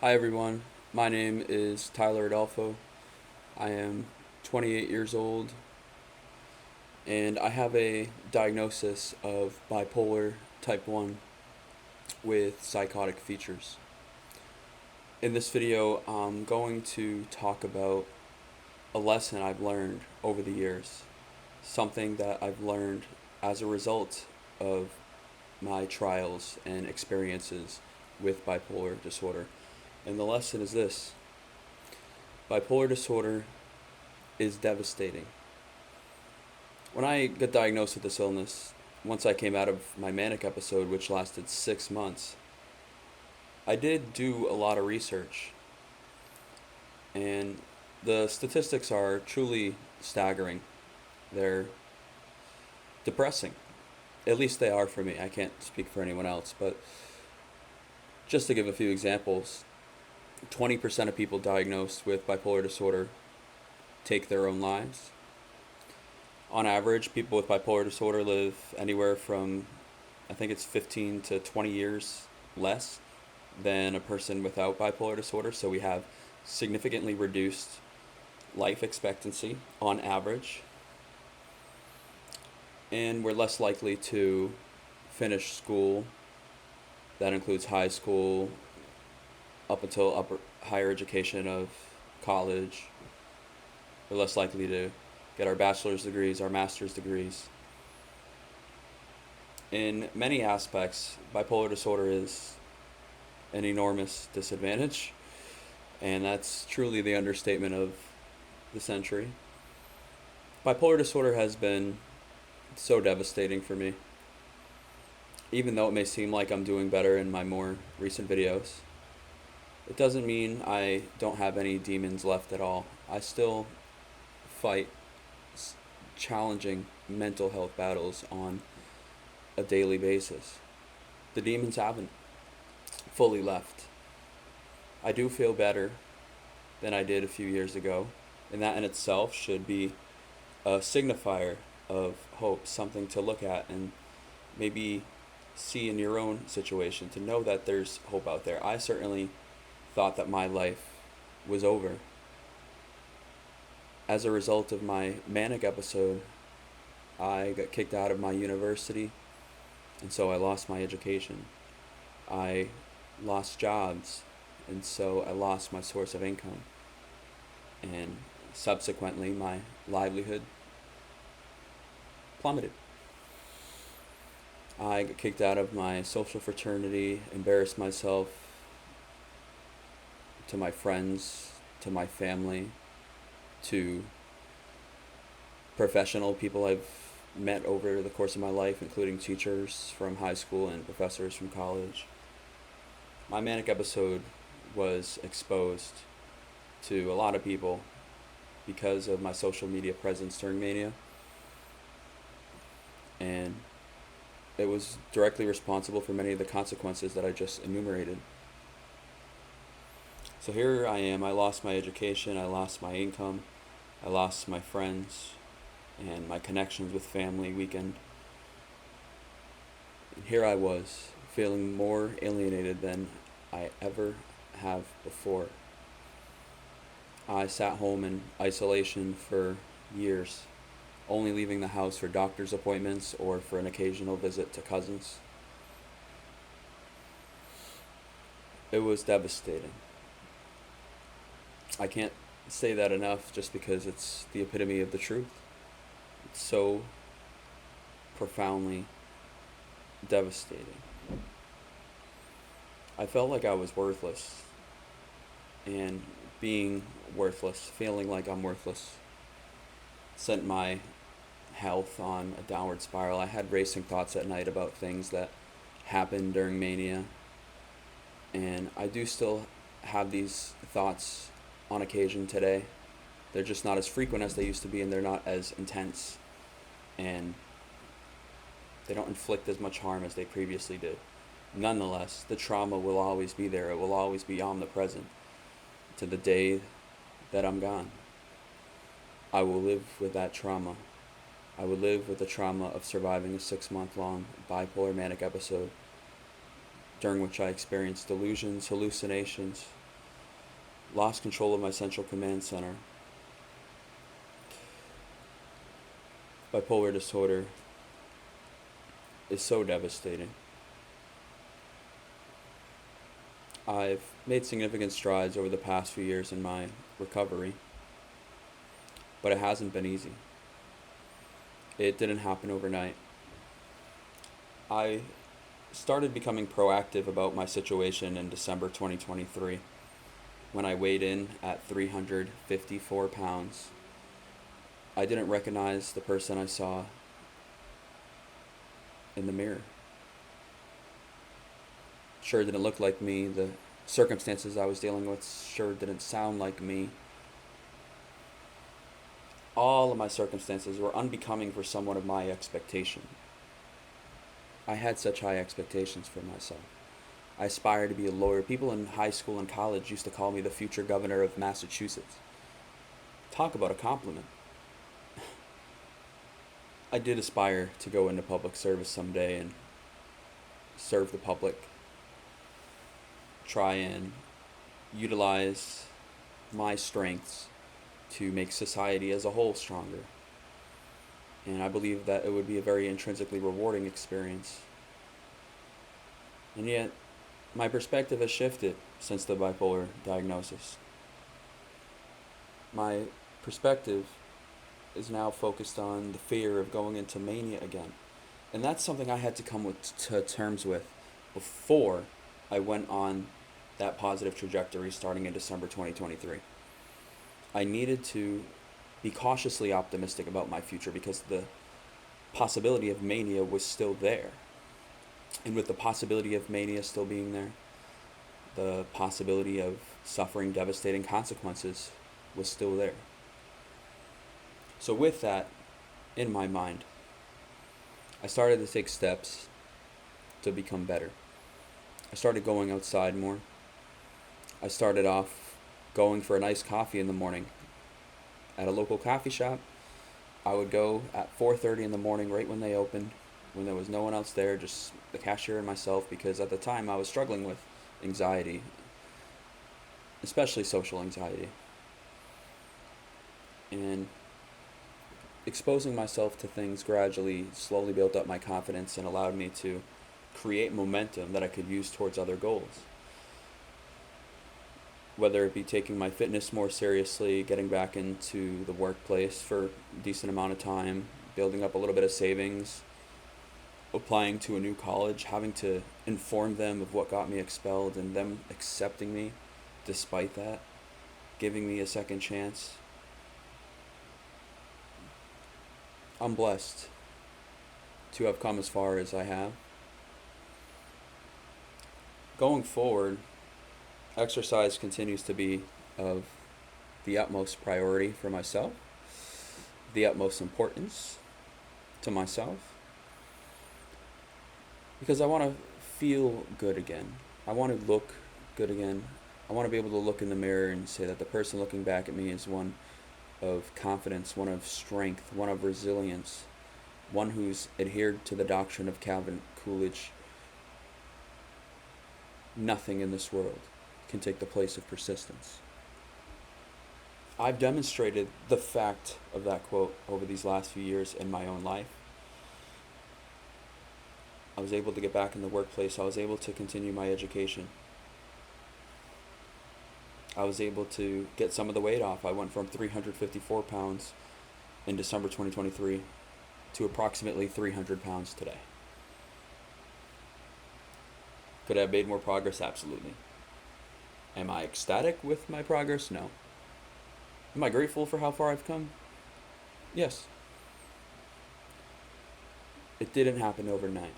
Hi everyone, my name is Tyler Adolfo. I am 28 years old and I have a diagnosis of bipolar type 1 with psychotic features. In this video, I'm going to talk about a lesson I've learned over the years, something that I've learned as a result of my trials and experiences with bipolar disorder. And the lesson is this: bipolar disorder is devastating. When I got diagnosed with this illness, once I came out of my manic episode, which lasted 6 months, I did do a lot of research. And the statistics are truly staggering. They're depressing. At least they are for me. I can't speak for anyone else. But just to give a few examples, 20% of people diagnosed with bipolar disorder take their own lives. On average, people with bipolar disorder live anywhere from, I think it's 15 to 20 years less than a person without bipolar disorder. So we have significantly reduced life expectancy on average. And we're less likely to finish school. That includes high school, up until higher education of college. We're less likely to get our bachelor's degrees, our master's degrees. In many aspects, bipolar disorder is an enormous disadvantage, and that's truly the understatement of the century. Bipolar disorder has been so devastating for me. Even though it may seem like I'm doing better in my more recent videos, it doesn't mean I don't have any demons left at all. I still fight challenging mental health battles on a daily basis. The demons haven't fully left. I do feel better than I did a few years ago, and that in itself should be a signifier of hope, something to look at and maybe see in your own situation, to know that there's hope out there. I certainly thought that my life was over. As a result of my manic episode, I got kicked out of my university, and so I lost my education. I lost jobs, and so I lost my source of income. And subsequently, my livelihood plummeted. I got kicked out of my social fraternity, embarrassed myself to my friends, to my family, to professional people I've met over the course of my life, including teachers from high school and professors from college. My manic episode was exposed to a lot of people because of my social media presence during mania, and it was directly responsible for many of the consequences that I just enumerated. So here I am. I lost my education, I lost my income, I lost my friends, and my connections with family weakened. And here I was, feeling more alienated than I ever have before. I sat home in isolation for years, only leaving the house for doctor's appointments or for an occasional visit to cousins. It was devastating. I can't say that enough just because it's the epitome of the truth. It's so profoundly devastating. I felt like I was worthless, and being worthless, feeling like I'm worthless, sent my health on a downward spiral. I had racing thoughts at night about things that happened during mania, and I do still have these thoughts on occasion today. They're just not as frequent as they used to be, and they're not as intense, and they don't inflict as much harm as they previously did. Nonetheless, the trauma will always be there. It will always be omnipresent to the day that I'm gone. I will live with that trauma. I would live with the trauma of surviving a 6-month-long bipolar manic episode during which I experienced delusions, hallucinations, lost control of my central command center. Bipolar disorder is so devastating. I've made significant strides over the past few years in my recovery, but it hasn't been easy. It didn't happen overnight. I started becoming proactive about my situation in December 2023 when I weighed in at 354 pounds. I didn't recognize the person I saw in the mirror. Sure didn't look like me. The circumstances I was dealing with sure didn't sound like me. All of my circumstances were unbecoming for someone of my expectation. I had such high expectations for myself. I aspired to be a lawyer. People in high school and college used to call me the future governor of Massachusetts. Talk about a compliment. I did aspire to go into public service someday and serve the public, try and utilize my strengths to make society as a whole stronger. And I believe that it would be a very intrinsically rewarding experience. And yet, my perspective has shifted since the bipolar diagnosis. My perspective is now focused on the fear of going into mania again. And that's something I had to come to terms with before I went on that positive trajectory starting in December 2023. I needed to be cautiously optimistic about my future because the possibility of mania was still there. And with the possibility of mania still being there, the possibility of suffering devastating consequences was still there. So with that in my mind, I started to take steps to become better. I started going outside more. I started off going for a nice coffee in the morning at a local coffee shop. I would go at 4:30 in the morning, right when they opened, when there was no one else there, just the cashier and myself, because at the time I was struggling with anxiety, especially social anxiety. And exposing myself to things gradually, slowly built up my confidence and allowed me to create momentum that I could use towards other goals. Whether it be taking my fitness more seriously, getting back into the workplace for a decent amount of time, building up a little bit of savings, applying to a new college, having to inform them of what got me expelled and them accepting me despite that, giving me a second chance. I'm blessed to have come as far as I have. Going forward, exercise continues to be of the utmost priority for myself, the utmost importance to myself, because I want to feel good again. I want to look good again. I want to be able to look in the mirror and say that the person looking back at me is one of confidence, one of strength, one of resilience, one who's adhered to the doctrine of Calvin Coolidge. Nothing in this world can take the place of persistence. I've demonstrated the fact of that quote over these last few years in my own life. I was able to get back in the workplace. I was able to continue my education. I was able to get some of the weight off. I went from 354 pounds in December 2023 to approximately 300 pounds today. Could I have made more progress? Absolutely. Am I ecstatic with my progress? No. Am I grateful for how far I've come? Yes. It didn't happen overnight.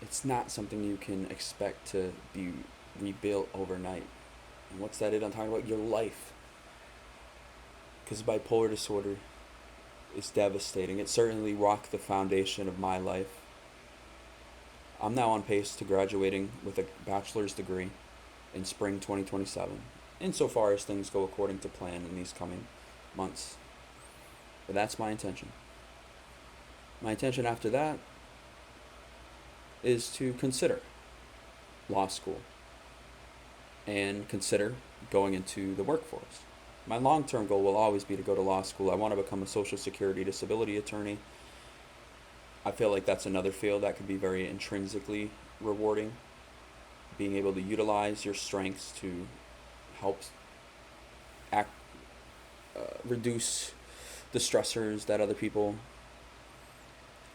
It's not something you can expect to be rebuilt overnight. And what's that? I'm talking about your life. Because bipolar disorder is devastating. It certainly rocked the foundation of my life. I'm now on pace to graduating with a bachelor's degree in spring 2027, insofar as things go according to plan in these coming months. But that's my intention. My intention after that is to consider law school. and consider going into the workforce. My long term goal will always be to go to law school. I want to become a Social Security disability attorney. I feel like that's another field that could be very intrinsically rewarding. Being able to utilize your strengths to help act, reduce the stressors that other people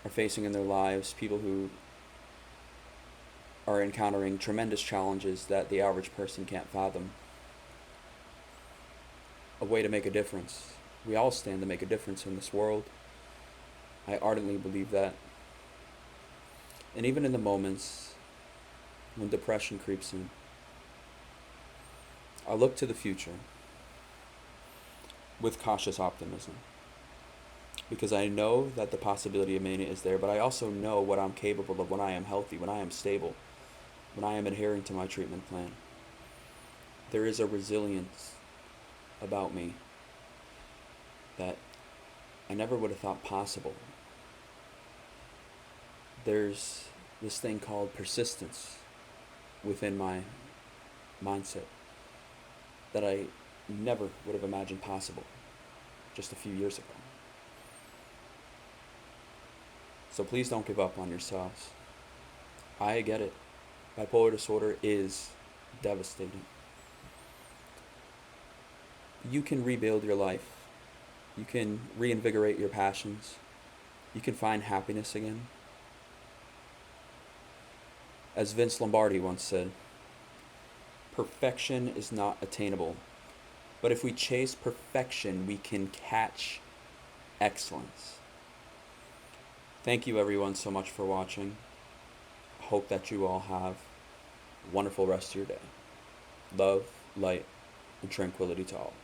are facing in their lives, people who are encountering tremendous challenges that the average person can't fathom. A way to make a difference. We all stand to make a difference in this world. I ardently believe that. And even in the moments when depression creeps in, I look to the future with cautious optimism. Because I know that the possibility of mania is there, but I also know what I'm capable of when I am healthy, when I am stable, when I am adhering to my treatment plan. There is a resilience about me that I never would have thought possible. There's this thing called persistence within my mindset that I never would have imagined possible just a few years ago. So please don't give up on yourselves. I get it. Bipolar disorder is devastating. You can rebuild your life. You can reinvigorate your passions. You can find happiness again. As Vince Lombardi once said, perfection is not attainable, but if we chase perfection, we can catch excellence. Thank you everyone so much for watching. Hope that you all have a wonderful rest of your day. Love, light, and tranquility to all.